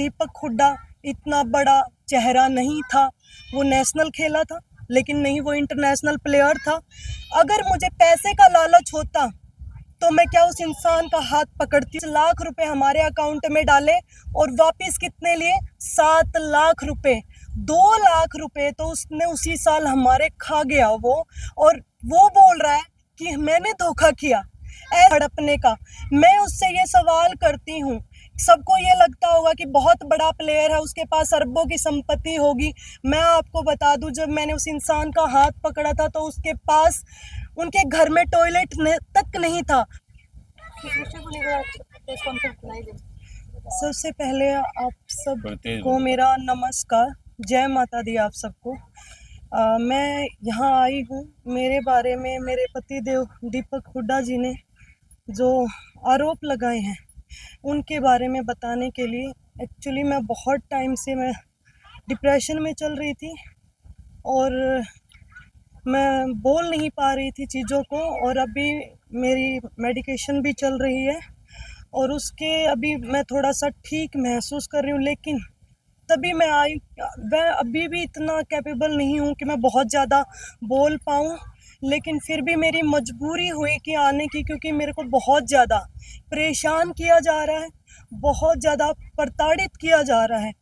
दीपक हुड्डा इतना बड़ा चेहरा नहीं था। वो नेशनल खेला था लेकिन नहीं, वो इंटरनेशनल प्लेयर था। अगर मुझे पैसे का लालच होता तो मैं क्या उस इंसान का हाथ पकड़ती। लाख रुपए हमारे अकाउंट में डाले और वापस कितने लिए? 7 लाख रुपए। 2 लाख रुपए तो उसने उसी साल हमारे खा गया वो। और वो बोल रहा है कि मैंने धोखा किया। हड़पने का मैं उससे ये सवाल करती हूँ, सबको ये लगता होगा कि बहुत बड़ा प्लेयर है, उसके पास अरबों की संपत्ति होगी। मैं आपको बता दूं, जब मैंने उस इंसान का हाथ पकड़ा था तो उसके पास उनके घर में टॉयलेट तक नहीं था। सबसे पहले आप सबको मेरा नमस्कार, जय माता दी आप सबको। मैं यहाँ आई हूँ, मेरे बारे में मेरे पति देव दीपक हुड्डा जी ने जो आरोप लगाए हैं उनके बारे में बताने के लिए। एक्चुअली मैं बहुत टाइम से मैं डिप्रेशन में चल रही थी और मैं बोल नहीं पा रही थी चीज़ों को, और अभी मेरी मेडिकेशन भी चल रही है और उसके अभी मैं थोड़ा सा ठीक महसूस कर रही हूँ। लेकिन तभी मैं आई, मैं अभी भी इतना कैपेबल नहीं हूँ कि मैं बहुत ज़्यादा बोल पाऊँ, लेकिन फिर भी मेरी मजबूरी हुई कि आने की, क्योंकि मेरे को बहुत ज़्यादा परेशान किया जा रहा है, बहुत ज़्यादा प्रताड़ित किया जा रहा है।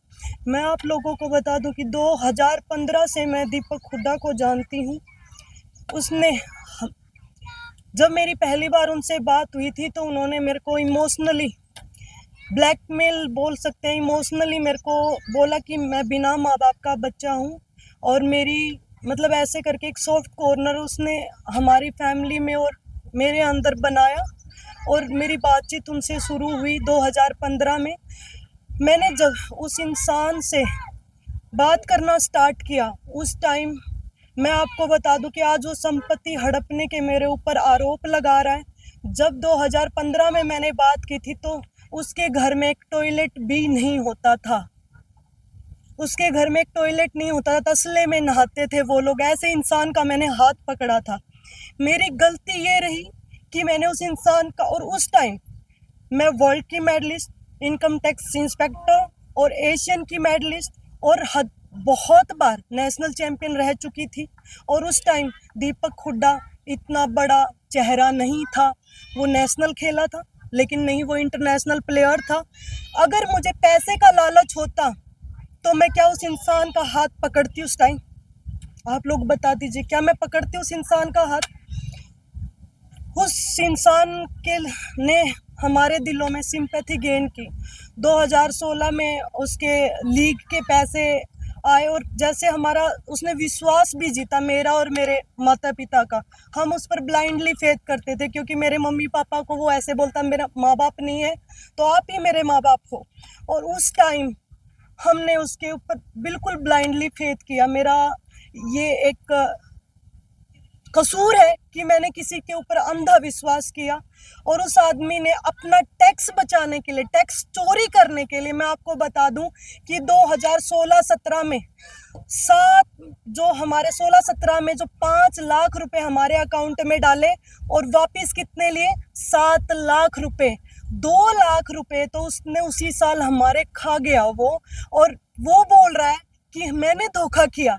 मैं आप लोगों को बता दूं कि 2015 से मैं दीपक हुड्डा को जानती हूँ। उसने जब मेरी पहली बार उनसे बात हुई थी तो उन्होंने मेरे को इमोशनली ब्लैकमेल बोल सकते हैं, इमोशनली मेरे को बोला कि मैं बिना माँ बाप का बच्चा हूँ, और मेरी मतलब ऐसे करके एक सॉफ्ट कॉर्नर उसने हमारी फैमिली में और मेरे अंदर बनाया। और मेरी बातचीत उनसे शुरू हुई 2015 में। मैंने जब उस इंसान से बात करना स्टार्ट किया उस टाइम, मैं आपको बता दूं कि आज वो संपत्ति हड़पने के मेरे ऊपर आरोप लगा रहा है। जब 2015 में मैंने बात की थी तो उसके घर में एक टॉयलेट भी नहीं होता था। उसके घर में एक टॉयलेट नहीं होता था, तसले में नहाते थे वो लोग। ऐसे इंसान का मैंने हाथ पकड़ा था। मेरी गलती ये रही कि मैंने उस इंसान का, और उस टाइम मैं वर्ल्ड की मेडलिस्ट, इनकम टैक्स इंस्पेक्टर और एशियन की मेडलिस्ट और बहुत बार नेशनल चैंपियन रह चुकी थी। और उस टाइम दीपक हुड्डा इतना बड़ा चेहरा नहीं था। वो नेशनल खेला था लेकिन नहीं, वो इंटरनेशनल प्लेयर था। अगर मुझे पैसे का लालच होता तो मैं क्या उस इंसान का हाथ पकड़ती उस टाइम? आप लोग बता दीजिए, क्या मैं पकड़ती उस इंसान का हाथ? उस इंसान के ने हमारे दिलों में सिंपैथी गेन की। 2016 में उसके लीग के पैसे आए और जैसे हमारा उसने विश्वास भी जीता, मेरा और मेरे माता पिता का। हम उस पर ब्लाइंडली फेथ करते थे, क्योंकि मेरे मम्मी पापा को वो ऐसे बोलता, मेरा माँ बाप नहीं है तो आप ही मेरे माँ बाप हो। और उस टाइम हमने उसके ऊपर बिल्कुल ब्लाइंडली फेथ किया। मेरा ये एक कसूर है कि मैंने किसी के ऊपर अंधा विश्वास किया। और उस आदमी ने अपना टैक्स बचाने के लिए, टैक्स चोरी करने के लिए, मैं आपको बता दूं कि 2016-17 में जो हमारे 16-17 में जो 5 लाख रुपए हमारे अकाउंट में डाले और वापस कितने लिए? 7 लाख रुपए। 2 लाख रुपए तो उसने उसी साल हमारे खा गया वो। और वो बोल रहा है कि मैंने धोखा किया।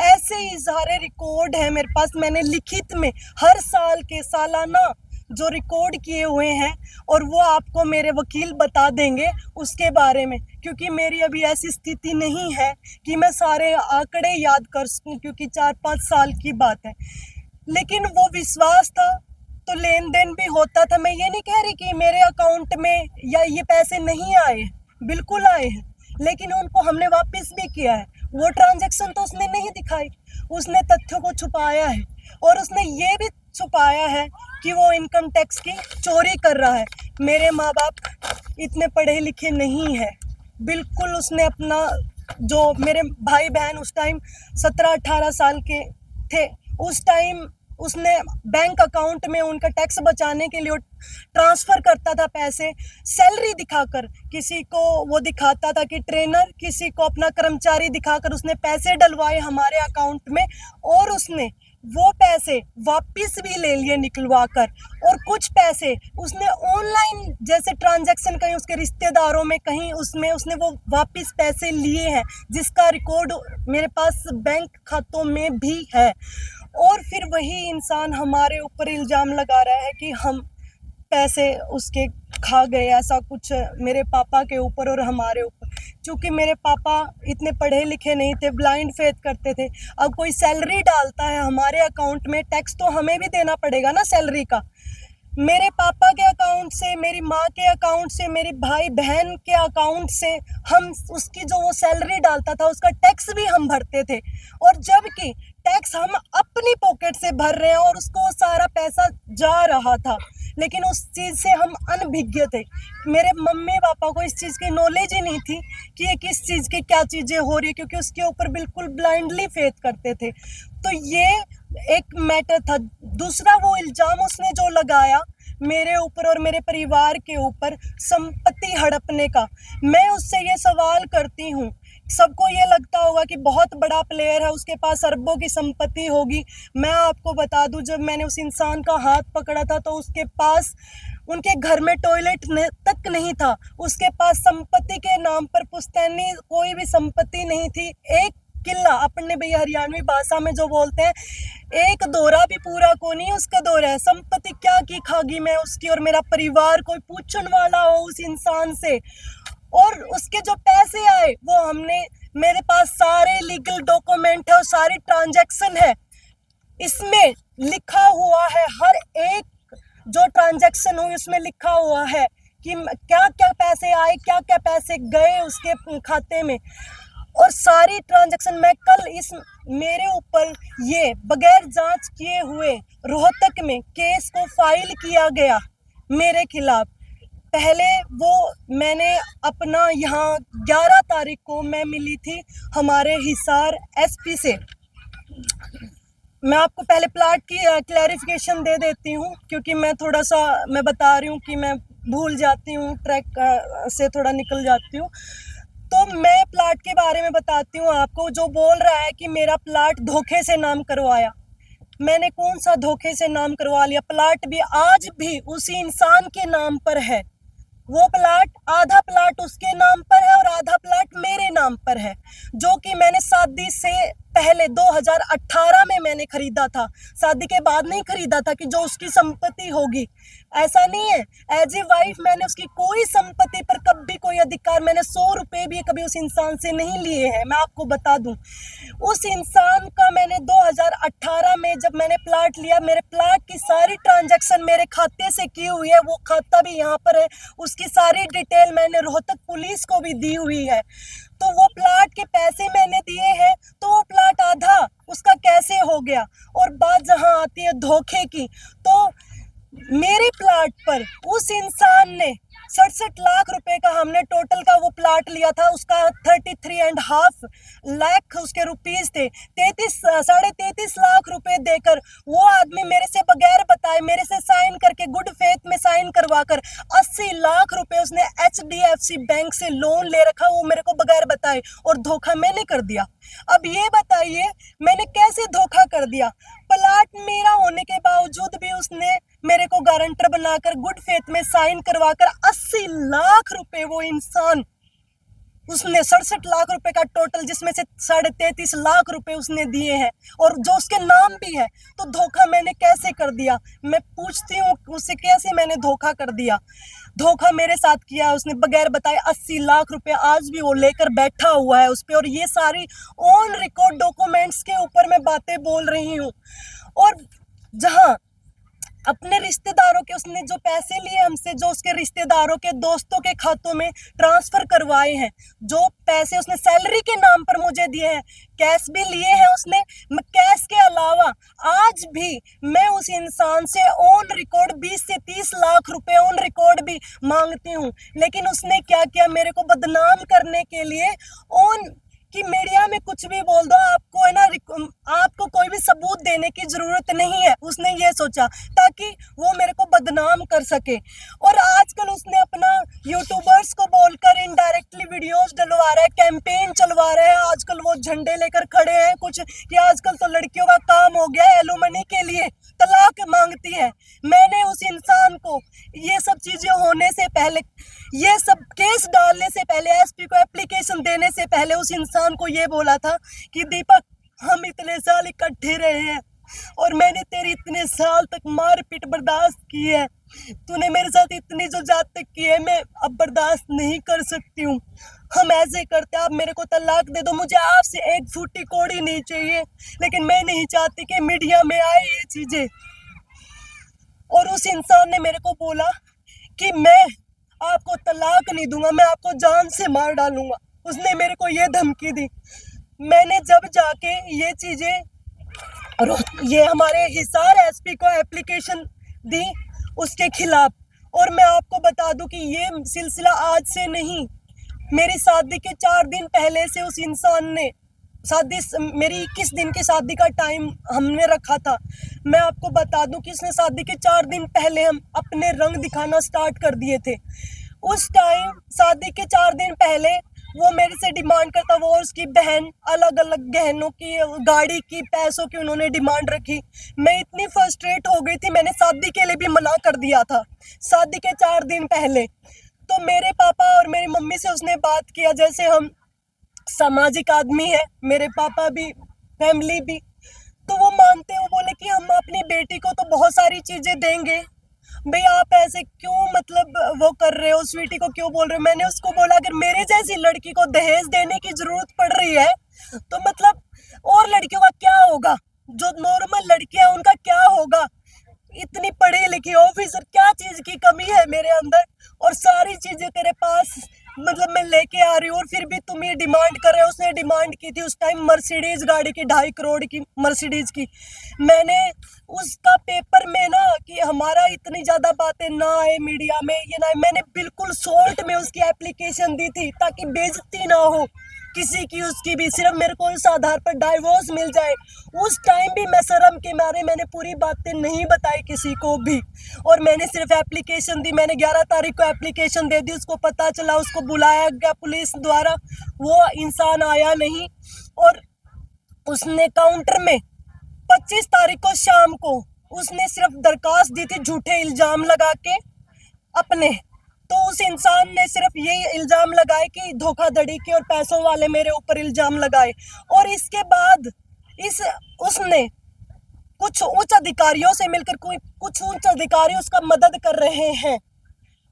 ऐसे ही सारे रिकॉर्ड है मेरे पास, मैंने लिखित में हर साल के सालाना जो रिकॉर्ड किए हुए हैं, और वो आपको मेरे वकील बता देंगे उसके बारे में, क्योंकि मेरी अभी ऐसी स्थिति नहीं है कि मैं सारे आंकड़े याद कर सकूं, क्योंकि 4-5 साल की बात है। लेकिन वो विश्वास था तो लेन देन भी होता था। मैं ये नहीं कह रही कि मेरे अकाउंट में या ये पैसे नहीं आए, बिल्कुल आए हैं, लेकिन उनको हमने वापस भी किया है। वो ट्रांजैक्शन तो उसने नहीं दिखाई, उसने तथ्यों को छुपाया है। और उसने ये भी छुपाया है कि वो इनकम टैक्स की चोरी कर रहा है। मेरे माँ बाप इतने पढ़े लिखे नहीं है, बिल्कुल। उसने अपना, जो मेरे भाई बहन उस टाइम 17-18 साल के थे, उस टाइम उसने बैंक अकाउंट में उनका टैक्स बचाने के लिए ट्रांसफर करता था पैसे, सैलरी दिखाकर। किसी को वो दिखाता था कि ट्रेनर, किसी को अपना कर्मचारी दिखाकर उसने पैसे डलवाए हमारे अकाउंट में। और उसने वो पैसे वापस भी ले लिए निकलवा कर, और कुछ पैसे उसने ऑनलाइन जैसे ट्रांजैक्शन कहीं उसके रिश्तेदारों में कहीं उसमें उसने वो वापस पैसे लिए हैं, जिसका रिकॉर्ड मेरे पास बैंक खातों में भी है। और फिर वही इंसान हमारे ऊपर इल्ज़ाम लगा रहा है कि हम पैसे उसके खा गए, ऐसा कुछ मेरे पापा के ऊपर और हमारे ऊपर। क्योंकि मेरे पापा इतने पढ़े लिखे नहीं थे, ब्लाइंड फेथ करते थे। अब कोई सैलरी डालता है हमारे अकाउंट में, टैक्स तो हमें भी देना पड़ेगा ना सैलरी का। मेरे पापा के अकाउंट से, मेरी माँ के अकाउंट से, मेरे भाई बहन के अकाउंट से हम उसकी जो वो सैलरी डालता था उसका टैक्स भी हम भरते थे, और जबकि टैक्स हम अपनी पॉकेट से भर रहे हैं और उसको सारा पैसा जा रहा था, लेकिन उस चीज़ से हम अनभिज्ञ थे। मेरे मम्मी पापा को इस चीज़ की नॉलेज ही नहीं थी कि ये किस चीज़ की क्या चीज़ें हो रही है, क्योंकि उसके ऊपर बिल्कुल ब्लाइंडली फेथ करते थे। तो ये एक मैटर था। दूसरा, वो इल्ज़ाम उसने जो लगाया मेरे ऊपर और मेरे परिवार के ऊपर संपत्ति हड़पने का, मैं उससे ये सवाल करती हूँ, सबको ये लगता होगा कि बहुत बड़ा प्लेयर है, उसके पास अरबों की संपत्ति होगी। मैं आपको बता दूं, जब मैंने उस इंसान का हाथ पकड़ा था तो उसके पास उनके घर में टॉयलेट तक नहीं था। उसके पास संपत्ति के नाम पर पुश्तैनी कोई भी संपत्ति नहीं थी। एक किला, अपने भैया हरियाणवी भाषा में जो बोलते हैं, एक दौरा भी पूरा को नहीं उसका दौरा है। संपत्ति क्या की खागी मैं उसकी, और मेरा परिवार कोई पूछने वाला हो उस इंसान से। और उसके जो पैसे आए वो हमने, मेरे पास सारे लीगल डॉक्यूमेंट है और सारी ट्रांजैक्शन है, इसमें लिखा हुआ है, हर एक जो ट्रांजैक्शन हुई उसमें लिखा हुआ है कि क्या क्या पैसे आए, क्या क्या पैसे गए उसके खाते में। और सारी ट्रांजैक्शन मैं कल इस मेरे ऊपर ये बगैर जांच किए हुए रोहतक में केस को फाइल किया गया मेरे खिलाफ। पहले वो मैंने अपना यहाँ 11 तारीख को मैं मिली थी हमारे हिसार एसपी से। मैं आपको पहले प्लाट की क्लैरिफिकेशन दे देती हूँ, क्योंकि मैं थोड़ा सा मैं बता रही हूँ कि मैं भूल जाती हूँ, ट्रैक से थोड़ा निकल जाती हूँ। तो मैं प्लाट के बारे में बताती हूँ आपको। जो बोल रहा है कि मेरा प्लाट धोखे से नाम करवाया, मैंने कौन सा धोखे से नाम करवा लिया? प्लाट भी आज भी उसी इंसान के नाम पर है। वो प्लाट, आधा प्लाट उसके नाम पर है और आधा प्लाट मेरे नाम पर है, जो कि मैंने शादी से पहले 2018 में मैंने खरीदा था। शादी के बाद नहीं खरीदा था कि जो उसकी संपत्ति होगी, ऐसा नहीं है। एज ए वाइफ मैंने उसकी कोई संपत्ति पर कभी कोई अधिकार, मैंने 100 रुपए भी कभी उस इंसान से नहीं लिए हैं। मैं आपको बता दूं, उस इंसान का मैंने 2018 में जब मैंने प्लाट लिया, मेरे प्लाट की सारी ट्रांजैक्शन मेरे खाते से की हुई है। वो खाता भी यहाँ पर है, उसकी सारी डिटेल मैंने रोहतक पुलिस को भी दी हुई है। तो वो प्लाट के पैसे मैंने दिए हैं, तो वो प्लाट आधा उसका कैसे हो गया? और बात जहां आती है धोखे की, तो मेरे प्लाट पर उस इंसान ने 67 लाख रुपए का, हमने टोटल का वो प्लाट लिया था, उसका 33.5 लाख उसके रुपीस थे। 33 लाख रुपए देकर वो आदमी मेरे से बगैर बताए, मेरे से साइन करके, गुड फेथ में साइन करवा कर 80 लाख रुपए उसने HDFC बैंक से लोन ले रखा, वो मेरे को बगैर बताए, और धोखा मैंने कर दिया। अब ये बताइए मैंने कैसे धोखा कर दिया? प्लाट मेरा होने के बावजूद भी उसने मेरे को गारंटर बनाकर गुड फेथ में साइन करवाकर 80 लाख रुपए वो इंसान, उसने 67 लाख रुपए का टोटल, जिसमें से 33.5 लाख रुपए उसने दिए हैं और जो उसके नाम भी है। तो धोखा मैंने कैसे कर दिया? मैं पूछती हूँ उससे, कैसे मैंने धोखा कर दिया? धोखा मेरे साथ किया उसने बगैर बताए। 80 लाख रुपए आज भी वो लेकर बैठा हुआ है उस पे, और ये सारी ऑन रिकॉर्ड डॉक्यूमेंट्स के ऊपर मैं बातें बोल रही हूँ। और जहां अपने रिश्तेदारों के उसने जो पैसे लिए हमसे, जो उसके रिश्तेदारों के दोस्तों के खातों में ट्रांसफर करवाए हैं, जो पैसे उसने सैलरी के नाम पर मुझे दिए हैं, कैश भी लिए हैं उसने। कैश के अलावा आज भी मैं उस इंसान से ऑन रिकॉर्ड 20 से 30 लाख रुपए ऑन रिकॉर्ड भी मांगती हूँ। लेकिन उसने क्या किया? मेरे को बदनाम करने के लिए ऑन कि मीडिया में कुछ भी बोल दो, आपको है ना, आपको कोई भी सबूत देने की जरूरत नहीं है। उसने ये सोचा ताकि वो मेरे को बदनाम कर सके। और आजकल उसने अपना यूट्यूबर्स को बोलकर इनडायरेक्टली वीडियोस डलवा रहा है, कैंपेन चलवा रहा है। आजकल वो झंडे लेकर खड़े हैं कुछ कि आजकल तो लड़कियों का काम हो गया है एलुमनी के लिए तलाक मांगती है। मैंने उस इंसान को ये सब चीजें होने से पहले, ये सब केस डालने से पहले, एसपी को एप्लीकेशन देने से पहले उस इंसान को ये बोला था कि दीपक, हम इतने साल इकट्ठे रहे हैं और मैंने तेरी इतने साल तक मारपीट बर्दाश्त की है, तूने मेरे साथ इतनी जो जात तक की है, मैं अब बर्दाश्त नहीं कर सकती हूँ। हम ऐसे करते, आप मेरे को तलाक दे दो, मुझे आपसे एक फूटी कौड़ी नहीं चाहिए, लेकिन मैं नहीं चाहती कि मीडिया में आए ये चीजें। और उस इंसान ने मेरे को बोला कि मैं आपको तलाक नहीं दूंगा, मैं आपको जान से मार डालूंगा। उसने मेरे को ये धमकी दी। मैंने जब जाके ये चीजें, ये हमारे हिसार एसपी को एप्लीकेशन दी उसके खिलाफ, और मैं आपको बता दूं कि ये सिलसिला आज से नहीं, मेरी शादी के 4 दिन पहले से उस इंसान ने शादी, मेरी 21 दिन की शादी का टाइम हमने रखा था। मैं आपको बता दूं कि उसने शादी के 4 दिन पहले हम अपने रंग दिखाना स्टार्ट कर दिए थे। उस टाइम शादी के 4 दिन पहले वो मेरे से डिमांड करता, वो और उसकी बहन अलग अलग गहनों की, गाड़ी की, पैसों की उन्होंने डिमांड रखी। मैं इतनी फ्रस्ट्रेट हो गई थी, मैंने शादी के लिए भी मना कर दिया था शादी के 4 दिन पहले। तो मेरे पापा और मेरी मम्मी से उसने बात किया, जैसे हम सामाजिक आदमी है, मेरे पापा भी, फैमिली भी, तो वो मानते, वो बोले कि हम अपनी बेटी को तो बहुत सारी चीजें देंगे, भाई आप ऐसे क्यों मतलब वो कर रहे हो, स्वीटी को क्यों बोल रहे हो। मैंने उसको बोला अगर मेरे जैसी लड़की को दहेज देने की जरूरत पड़ रही है तो मतलब और लड़कियों का क्या होगा, जो नॉर्मल लड़कियां उनका क्या होगा। इतनी पढ़ी लिखी ऑफिसर, क्या चीज की कमी है मेरे अंदर, और सारी चीजें तेरे पास मतलब मैं लेके आ रही हूँ, और फिर भी तुम ये डिमांड कर रहे हो। उसने डिमांड की थी उस टाइम मर्सिडीज गाड़ी की, 2.5 करोड़ की मर्सिडीज की। मैंने उसका पेपर में ना कि हमारा इतनी ज्यादा बातें ना आए मीडिया में, ये ना, मैंने बिल्कुल सॉल्ट में उसकी एप्लीकेशन दी थी ताकि बेइज्जती ना हो किसी की, उसकी भी, सिर्फ मेरे को उस आधार पर डाइवोर्स मिल जाए। उस टाइम भी मैं शर्म के मारे मैंने पूरी बातें नहीं बताई किसी को भी, और मैंने सिर्फ एप्लीकेशन दी। मैंने 11 तारीख को एप्लीकेशन दे दी, उसको पता चला, उसको बुलाया गया पुलिस द्वारा, वो इंसान आया नहीं, और उसने काउंटर में 25 तारीख को शाम को उसने सिर्फ दरखास्त दी थी झूठे इल्जाम लगा के अपने। तो उस इंसान ने सिर्फ यही इल्जाम लगाए कि धोखाधड़ी के और पैसों वाले मेरे ऊपर इल्जाम लगाए, और इसके बाद उसने कुछ उच्च अधिकारियों से मिलकर, कुछ उच्च अधिकारी उसका मदद कर रहे हैं,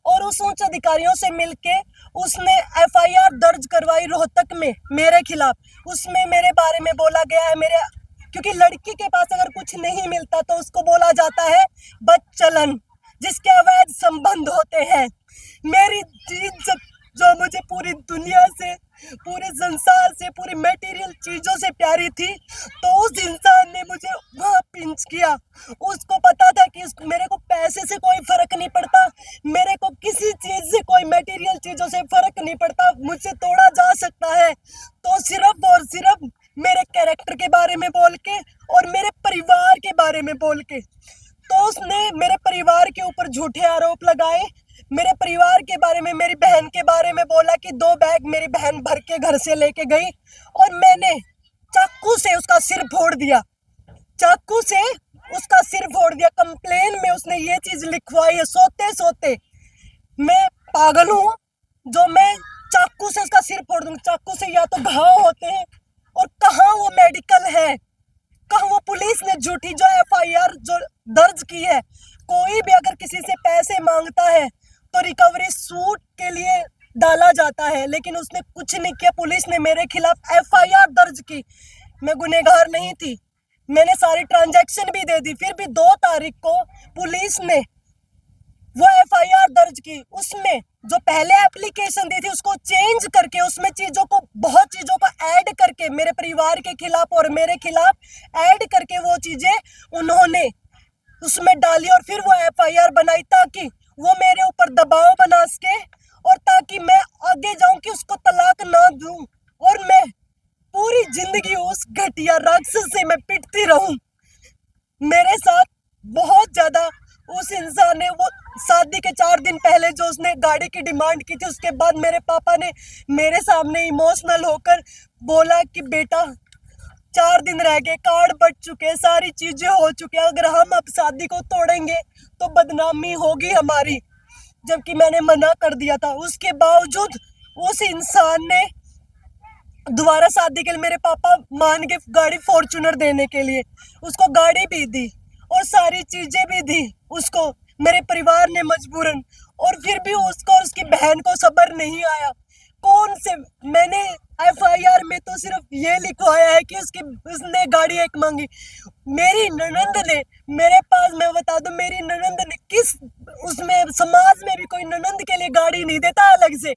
और उस उच्च अधिकारियों से मिलके उसने एफआईआर दर्ज करवाई रोहतक में मेरे खिलाफ। उसमें मेरे बारे में बोला गया है, मेरे, क्योंकि लड़की के पास अगर कुछ नहीं मिलता तो उसको बोला जाता है बदचलन, जिसके अवैध संबंध होते हैं। मेरी इज्जत जो मुझे पूरी दुनिया से, पूरे संसार से, पूरी मटेरियल चीजों से प्यारी थी, तो उस इंसान ने मुझे वहां पिंच किया। उसको पता था कि मेरे को पैसे से कोई फर्क नहीं पड़ता, मेरे को किसी चीज से, कोई मटेरियल चीजों से फर्क नहीं पड़ता, मुझसे तोड़ा जा सकता है तो सिर्फ और सिर्फ मेरे कैरेक्टर के बारे में बोल के और मेरे परिवार के बारे में बोल के। तो उसने मेरे परिवार के ऊपर झूठे आरोप लगाए, मेरे परिवार के बारे में, मेरी बहन के बारे में बोला कि 2 बैग मेरी बहन भर के घर से लेके गई, और मैंने चाकू से उसका सिर फोड़ दिया, चाकू से उसका सिर फोड़ दिया। कंप्लेन में उसने ये चीज लिखवाई है, सोते सोते। मैं पागल हूँ जो मैं चाकू से उसका सिर फोड़ दूंगा। चाकू से या तो घाव होते हैं, और कहाँ वो मेडिकल है, कहाँ वो पुलिस ने झूठी जो एफआईआर जो दर्ज की है। कोई भी अगर किसी से पैसे मांगता है तो रिकवरी सूट के लिए डाला जाता है, लेकिन उसने कुछ नहीं किया। पुलिस ने मेरे खिलाफ एफआईआर दर्ज की, मैं गुनहगार नहीं थी, मैंने सारी ट्रांजैक्शन भी दे दी, फिर भी 2 तारीख को पुलिस ने वो एफआईआर दर्ज की। उसमें जो पहले एप्लीकेशन दी थी उसको चेंज करके, उसमें चीजों को, बहुत चीजों को ऐड करके मेरे परिवार के खिलाफ और मेरे खिलाफ ऐड करके वो चीजें उन्होंने उसमें डाली, और फिर वो एफआईआर बनाई ताकि वो मेरे ऊपर दबाव बना सके, और ताकि मैं आगे जाऊं कि उसको तलाक ना दूं। और मैं जिंदगी उस घटिया राक्षस से मैं पिटती रहूं। मेरे साथ बहुत ज्यादा उस इंसान ने, वो शादी के 4 दिन पहले जो उसने गाड़ी की डिमांड की थी, उसके बाद मेरे पापा ने मेरे सामने इमोशनल होकर बोला कि बेटा 4 दिन रह गए, कार्ड बट चुके, सारी चीजें हो चुकी, अगर हम अब शादी को तोड़ेंगे तो बदनामी होगी हमारी। जबकि मैंने मना कर दिया था, उसके बावजूद उस इंसान ने दोबारा शादी के लिए मेरे पापा मान के गाड़ी फॉर्च्यूनर देने के लिए उसको गाड़ी भी दी और सारी चीजें भी दी उसको, मेरे परिवार ने मजबूरन। और फिर भी उसको और उसकी बहन को सब्र नहीं आया। कौन से, मैंने एफआईआर में तो सिर्फ ये लिखवाया है कि उसने गाड़ी एक मांगी। मेरी ननंद ने मेरे पास, मैं बता दूं, मेरी ननंद ने किस, उसमें समाज में भी कोई ननंद के लिए गाड़ी नहीं देता अलग से।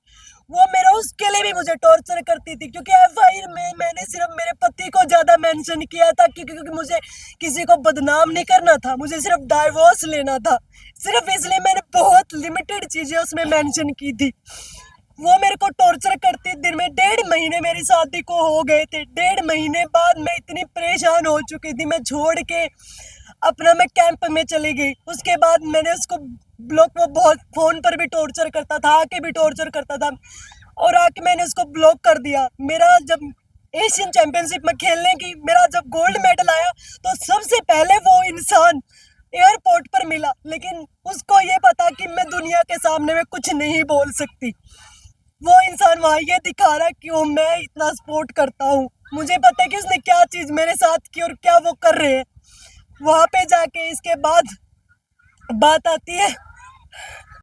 वो मेरा उसके लिए भी मुझे टॉर्चर करती थी, क्योंकि एफआईआर में मैंने सिर्फ मेरे पति को ज्यादा मेंशन किया था, क्योंकि मुझे किसी को बदनाम नहीं करना था, मुझे सिर्फ डाइवोर्स लेना था। सिर्फ इसलिए मैंने बहुत लिमिटेड चीजें उसमें मेंशन की थी। वो मेरे को टॉर्चर करती दिन में। 1.5 महीने मेरी शादी को हो गए थे। 1.5 महीने बाद मैं इतनी परेशान हो चुकी थी, मैं छोड़ के अपना मैं कैंप में चली गई। उसके बाद मैंने उसको ब्लॉक, वो बहुत फोन पर भी टॉर्चर करता था, आके भी टॉर्चर करता था, और आके मैंने उसको ब्लॉक कर दिया। मेरा जब एशियन चैंपियनशिप में खेलने की, मेरा जब गोल्ड मेडल आया तो सबसे पहले वो इंसान एयरपोर्ट पर मिला, लेकिन उसको ये पता कि मैं दुनिया के सामने में कुछ नहीं बोल सकती। वो इंसान वहां ये दिखा रहा कि वो, मैं इतना सपोर्ट करता हूँ। मुझे पता है कि उसने क्या चीज मेरे साथ की और क्या वो कर रहे हैं। वहां पे जाके इसके बाद बात आती है